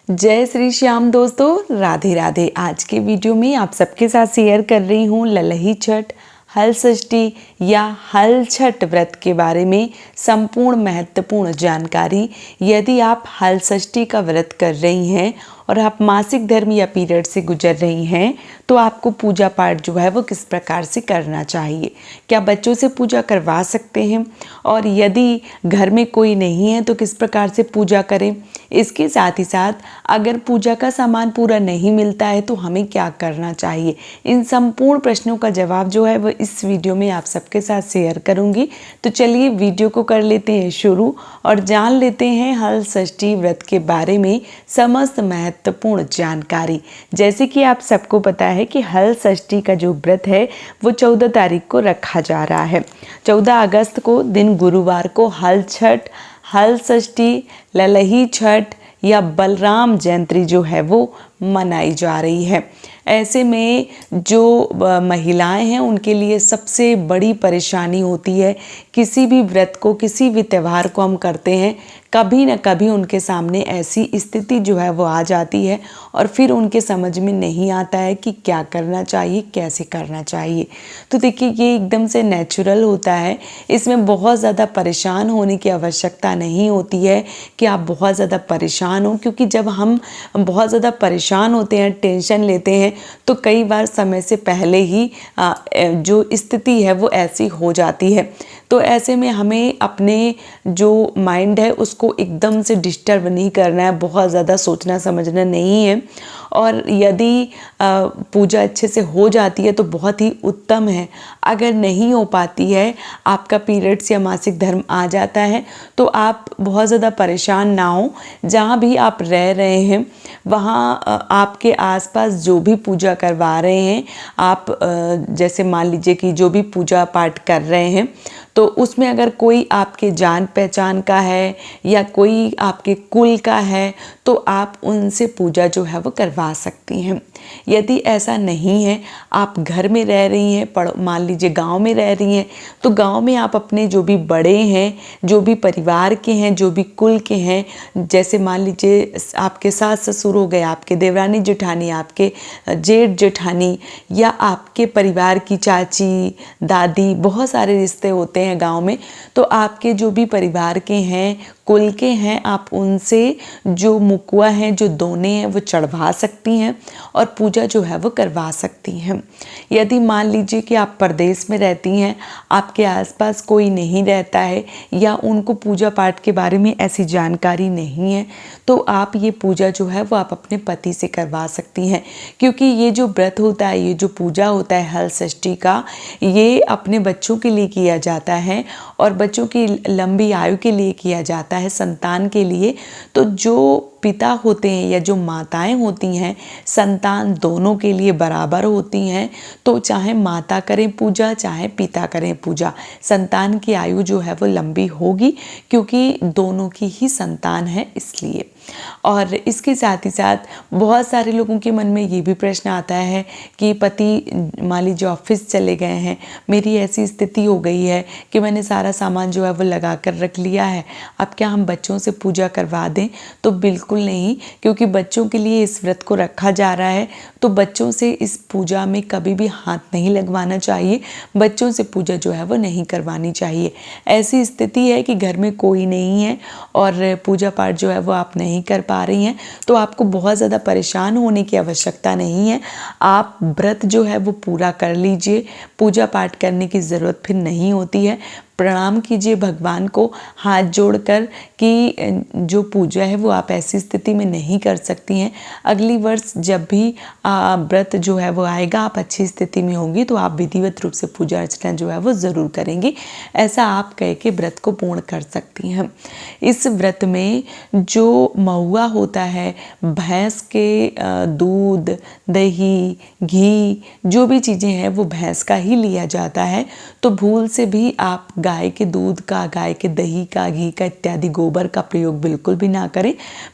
जय श्री श्याम दोस्तों, राधे राधे। आज के वीडियो में आप सबके साथ शेयर कर रही हूँ ललही छठ, हल षष्ठी या हल छठ व्रत के बारे में संपूर्ण महत्वपूर्ण जानकारी। यदि आप हल षष्ठी का व्रत कर रही हैं और आप मासिक धर्म या पीरियड से गुजर रही हैं तो आपको पूजा पाठ जो है वो किस प्रकार से करना चाहिए, क्या बच्चों से पूजा करवा सकते हैं, और यदि घर में कोई नहीं है तो किस प्रकार से पूजा करें। इसके साथ ही साथ अगर पूजा का सामान पूरा नहीं मिलता है तो हमें क्या करना चाहिए, इन संपूर्ण प्रश्नों का जवाब जो है वो इस वीडियो में आप सबके साथ शेयर करूंगी। तो चलिए वीडियो को कर लेते हैं शुरू और जान लेते हैं हल षष्ठी व्रत के बारे में समस्त महत्वपूर्ण जानकारी। जैसे कि आप सबको पता है कि हल षष्ठी का जो व्रत है वो 14 तारीख को रखा जा रहा है। 14 अगस्त को दिन गुरुवार को हल छठ, हल षष्ठी, ललही छठ या बलराम जयंती जो है वो मनाई जा रही है। ऐसे में जो महिलाएं हैं उनके लिए सबसे बड़ी परेशानी होती है। किसी भी व्रत को, किसी भी त्यौहार को हम करते हैं, कभी न कभी उनके सामने ऐसी स्थिति जो है वो आ जाती है और फिर उनके समझ में नहीं आता है कि क्या करना चाहिए, कैसे करना चाहिए। तो देखिए, ये एकदम से नेचुरल होता है, इसमें बहुत ज़्यादा परेशान होने की आवश्यकता नहीं होती है कि आप बहुत ज़्यादा परेशान हो, क्योंकि जब हम बहुत ज़्यादा परेशान होते हैं, टेंशन लेते हैं, तो कई बार समय से पहले ही जो स्थिति है वो ऐसी हो जाती है। तो ऐसे में हमें अपने जो माइंड है उसको एकदम से डिस्टर्ब नहीं करना है, बहुत ज़्यादा सोचना समझना नहीं है। और यदि पूजा अच्छे से हो जाती है तो बहुत ही उत्तम है। अगर नहीं हो पाती है, आपका पीरियड्स या मासिक धर्म आ जाता है, तो आप बहुत ज़्यादा परेशान ना हो। जहाँ भी आप रह रहे हैं वहाँ आपके आसपास जो भी पूजा करवा रहे हैं, आप जैसे मान लीजिए कि जो भी पूजा पाठ कर रहे हैं तो उसमें अगर कोई आपके जान पहचान का है या कोई आपके कुल का है तो आप उनसे पूजा जो है वो करवा सकती हैं। यदि ऐसा नहीं है, आप घर में रह रही हैं, मान लीजिए गांव में रह रही हैं, तो गांव में आप अपने जो भी बड़े हैं, जो भी परिवार के हैं, जो भी कुल के हैं, जैसे मान लीजिए आपके सास ससुर हो गए, आपके देवरानी जेठानी, आपके जेठ जेठानी, या आपके परिवार की चाची दादी, बहुत सारे रिश्ते होते हैं गांव में। तो आपके जो भी परिवार के हैं, कुल के हैं, आप उनसे जो मुकुआ हैं, जो दोने हैं, वो चढ़वा सकती हैं और पूजा जो है वो करवा सकती हैं। यदि मान लीजिए कि आप परदेश में रहती हैं, आपके आसपास कोई नहीं रहता है या उनको पूजा पाठ के बारे में ऐसी जानकारी नहीं है, तो आप ये पूजा जो है वो आप अपने पति से करवा सकती हैं। क्योंकि ये जो व्रत होता है, ये जो पूजा होता है हल षष्ठी का, ये अपने बच्चों के लिए किया जाता है और बच्चों की लंबी आयु के लिए किया जाता है, संतान के लिए। तो जो पिता होते हैं या जो माताएं होती हैं, संतान दोनों के लिए बराबर होती हैं। तो चाहे माता करें पूजा, चाहे पिता करें पूजा, संतान की आयु जो है वो लंबी होगी, क्योंकि दोनों की ही संतान है इसलिए। और इसके साथ ही साथ बहुत सारे लोगों के मन में ये भी प्रश्न आता है कि पति मान लीजिए ऑफिस चले गए हैं, मेरी ऐसी स्थिति हो गई है कि मैंने सारा सामान जो है वो लगा कर रख लिया है, अब क्या हम बच्चों से पूजा करवा दें? तो बिल्कुल नहीं, क्योंकि बच्चों के लिए इस व्रत को रखा जा रहा है, तो बच्चों से इस पूजा में कभी भी हाथ नहीं लगवाना चाहिए, बच्चों से पूजा जो है वो नहीं करवानी चाहिए। ऐसी स्थिति है कि घर में कोई नहीं है और पूजा पाठ जो है वो आप नहीं कर पा रही हैं, तो आपको बहुत ज़्यादा परेशान होने की आवश्यकता नहीं है। आप व्रत जो है वो पूरा कर लीजिए, पूजा पाठ करने की ज़रूरत फिर नहीं होती है। प्रणाम कीजिए भगवान को हाथ जोड़कर कि जो पूजा है वो आप ऐसी स्थिति में नहीं कर सकती हैं। अगली वर्ष जब भी व्रत जो है वो आएगा, आप अच्छी स्थिति में होंगी तो आप विधिवत रूप से पूजा अर्चना जो है वो ज़रूर करेंगी। ऐसा आप कह के व्रत को पूर्ण कर सकती हैं। इस व्रत में जो महुआ होता है, भैंस के दूध, दही, घी, जो भी चीज़ें हैं वो भैंस का ही लिया जाता है। तो भूल से भी आप गाय के दूध का, गाय के दही का, घी का इत्यादि गोबर का प्रयोग बिल्कुल भी ना करें,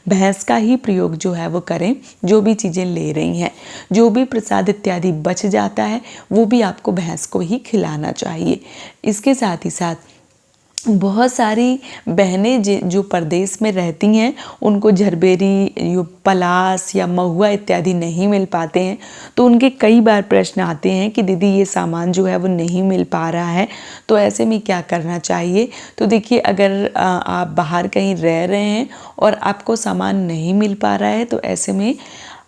भैंस का ही प्रयोग जो है वो करें। जो भी चीज़ें ले रही हैं, जो भी प्रसाद इत्यादि बच जाता है वो भी आपको भैंस को ही खिलाना चाहिए। इसके साथ ही साथ बहुत सारी बहनें जो परदेश में रहती हैं उनको झरबेरी, पलास या महुआ इत्यादि नहीं मिल पाते हैं, तो उनके कई बार प्रश्न आते हैं कि दीदी ये सामान जो है वो नहीं मिल पा रहा है, तो ऐसे में क्या करना चाहिए। तो देखिए, अगर आप बाहर कहीं रह रहे हैं और आपको सामान नहीं मिल पा रहा है, तो ऐसे में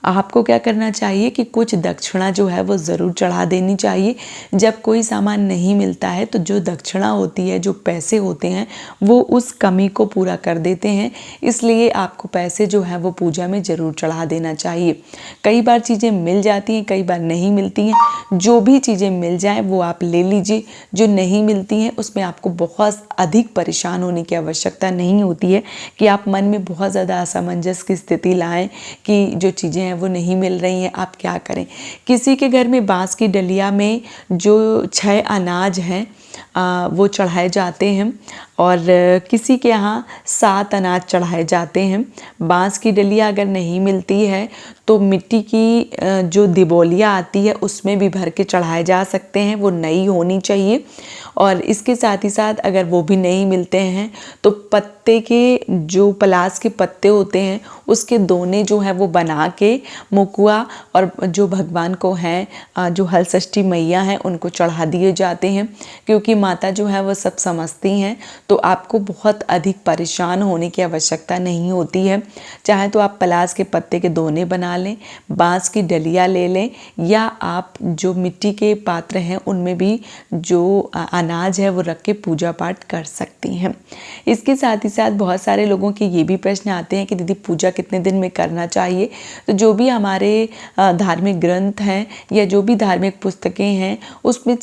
आपको क्या करना चाहिए कि कुछ दक्षिणा जो है वो ज़रूर चढ़ा देनी चाहिए। जब कोई सामान नहीं मिलता है तो जो दक्षिणा होती है, जो पैसे होते हैं, वो उस कमी को पूरा कर देते हैं। इसलिए आपको पैसे जो हैं वो पूजा में ज़रूर चढ़ा देना चाहिए। कई बार चीज़ें मिल जाती हैं, कई बार नहीं मिलती हैं। जो भी चीज़ें मिल जाएं वो आप ले लीजिए। जो नहीं मिलती हैं उसमें आपको बहुत अधिक परेशान होने की आवश्यकता नहीं होती है कि आप मन में बहुत ज़्यादा असमंजस की स्थिति लाएं कि जो चीज़ें हैं वो नहीं मिल रही हैं, आप क्या करें। किसी के घर में बांस की डलिया में जो 6 अनाज हैं वो चढ़ाए जाते हैं और किसी के यहाँ 7 अनाज चढ़ाए जाते हैं। बांस की डलिया अगर नहीं मिलती है तो मिट्टी की जो दिबोलिया आती है उसमें भी भर के चढ़ाए जा सकते हैं, वो नई होनी चाहिए। और इसके साथ ही साथ अगर वो भी नहीं मिलते हैं तो पत्ते के, जो पलास के पत्ते होते हैं, उसके दोने जो है वो बना के मुकुआ और जो भगवान को हैं, जो हल षष्ठी मैया हैं, उनको चढ़ा दिए जाते हैं। क्योंकि माता जो है वो सब समझती हैं, तो आपको बहुत अधिक परेशान होने की आवश्यकता नहीं होती है। चाहे तो आप पलास के पत्ते के दोने बना लें, बांस की डलिया ले लें, या आप जो मिट्टी के पात्र हैं उनमें भी जो अनाज है वो रख के पूजा पाठ कर सकती हैं। इसके साथ ही साथ बहुत सारे लोगों के ये भी प्रश्न आते हैं कि दीदी पूजा कितने दिन में करना चाहिए। तो जो भी हमारे धार्मिक ग्रंथ हैं या जो भी धार्मिक पुस्तकें हैं उसमें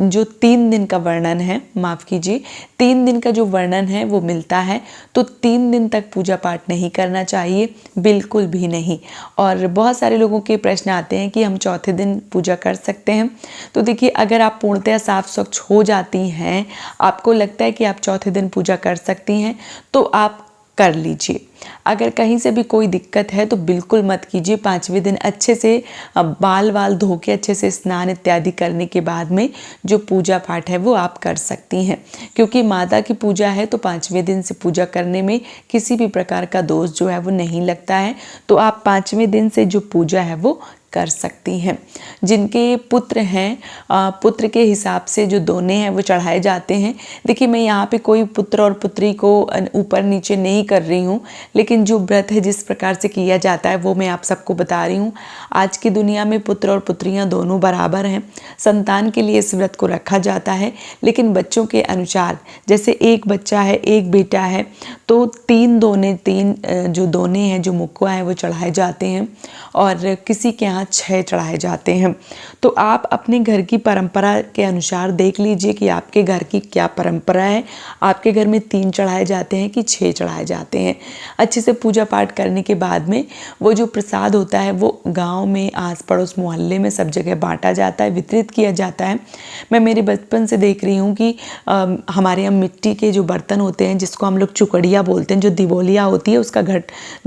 जो 3 दिन का वर्णन है, माफ़ कीजिए, 3 दिन का जो वर्णन है वो मिलता है। तो 3 दिन तक पूजा पाठ नहीं करना चाहिए, बिल्कुल भी नहीं। और बहुत सारे लोगों के प्रश्न आते हैं कि हम चौथे दिन पूजा कर सकते हैं। तो देखिए, अगर आप पूर्णतः साफ स्वच्छ हो जाती हैं, आपको लगता है कि आप चौथे दिन पूजा कर सकती हैं, तो आप कर लीजिए। अगर कहीं से भी कोई दिक्कत है तो बिल्कुल मत कीजिए। 5वें दिन अच्छे से बाल धो के अच्छे से स्नान इत्यादि करने के बाद में जो पूजा पाठ है वो आप कर सकती हैं। क्योंकि माता की पूजा है तो 5वें दिन से पूजा करने में किसी भी प्रकार का दोष जो है वो नहीं लगता है। तो आप 5वें दिन से जो पूजा है वो कर सकती हैं। जिनके पुत्र हैं, पुत्र के हिसाब से जो दोने हैं वो चढ़ाए जाते हैं। देखिए, मैं यहाँ पे कोई पुत्र और पुत्री को ऊपर नीचे नहीं कर रही हूँ, लेकिन जो व्रत है जिस प्रकार से किया जाता है वो मैं आप सबको बता रही हूँ। आज की दुनिया में पुत्र और पुत्रियाँ दोनों बराबर हैं। संतान के लिए इस व्रत को रखा जाता है, लेकिन बच्चों के अनुसार, जैसे एक बच्चा है, एक बेटा है, तो 3 जो दोने हैं, जो मुकुआ है, वो चढ़ाए जाते हैं और किसी के यहाँ 6 चढ़ाए जाते हैं। तो आप अपने घर की परंपरा के अनुसार देख लीजिए कि आपके घर की क्या परंपरा है। आपके घर में 3 चढ़ाए जाते हैं कि 6 चढ़ाए जाते हैं। अच्छे से पूजा पाठ करने के बाद में वो जो प्रसाद होता है वो गांव में, आस पड़ोस, मोहल्ले में सब जगह बांटा जाता है, वितरित किया जाता है। मैं मेरे बचपन से देख रही हूँ कि हमारे यहाँ मिट्टी के जो बर्तन होते हैं, जिसको हम लोग चुकड़िया बोलते हैं, जो दिवोलिया होती है, उसका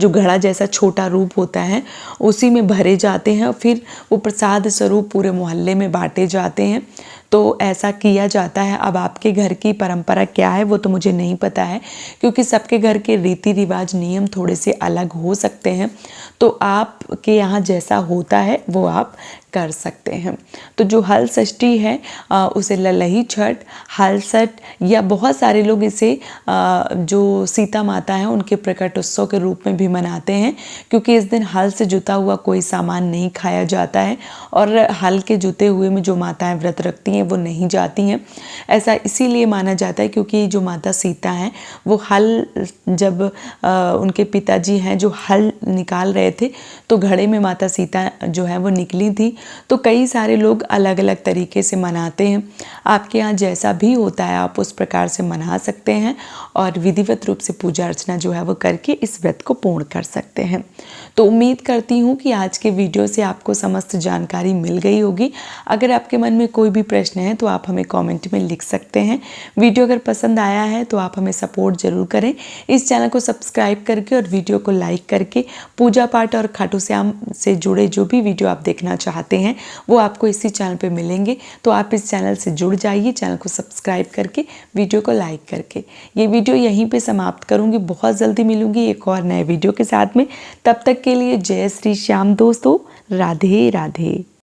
जो घड़ा जैसा छोटा रूप होता है, उसी में भरे जाते हैं और फिर वो प्रसाद स्वरूप पूरे मोहल्ले में बांटे जाते हैं। तो ऐसा किया जाता है। अब आपके घर की परंपरा क्या है वो तो मुझे नहीं पता है, क्योंकि सबके घर के रीति रिवाज, नियम थोड़े से अलग हो सकते हैं। तो आपके यहाँ जैसा होता है वो आप कर सकते हैं। तो जो हल षष्ठी है उसे ललही छठ, हल छठ, या बहुत सारे लोग इसे जो सीता माता हैं उनके प्रकट उत्सव के रूप में भी मनाते हैं, क्योंकि इस दिन हल से जुता हुआ कोई सामान नहीं खाया जाता है और हल के जुते हुए में जो माताएं व्रत रखती हैं वो नहीं जाती हैं। ऐसा इसीलिए माना जाता है क्योंकि जो माता सीता हैं वो हल, जब उनके पिताजी हैं जो हल निकाल रहे थे तो घड़े में माता सीता जो है वो निकली थी। तो कई सारे लोग अलग अलग तरीके से मनाते हैं। आपके यहाँ जैसा भी होता है आप उस प्रकार से मना सकते हैं और विधिवत रूप से पूजा अर्चना जो है वो करके इस व्रत को पूर्ण कर सकते हैं। तो उम्मीद करती हूँ कि आज के वीडियो से आपको समस्त जानकारी मिल गई होगी। अगर आपके मन में कोई भी प्रश्न प्रश्न हैं तो आप हमें कमेंट में लिख सकते हैं। वीडियो अगर पसंद आया है तो आप हमें सपोर्ट ज़रूर करें। इस चैनल को सब्सक्राइब करके और वीडियो को लाइक करके पूजा पाठ और खाटू श्याम से जुड़े जो भी वीडियो आप देखना चाहते हैं वो आपको इसी चैनल पे मिलेंगे। तो आप इस चैनल से जुड़ जाइए, चैनल को सब्सक्राइब करके, वीडियो को लाइक करके। ये वीडियो यहीं पे समाप्त करूँगी। बहुत जल्दी मिलूँगी एक और नए वीडियो के साथ में। तब तक के लिए जय श्री श्याम दोस्तों। राधे राधे।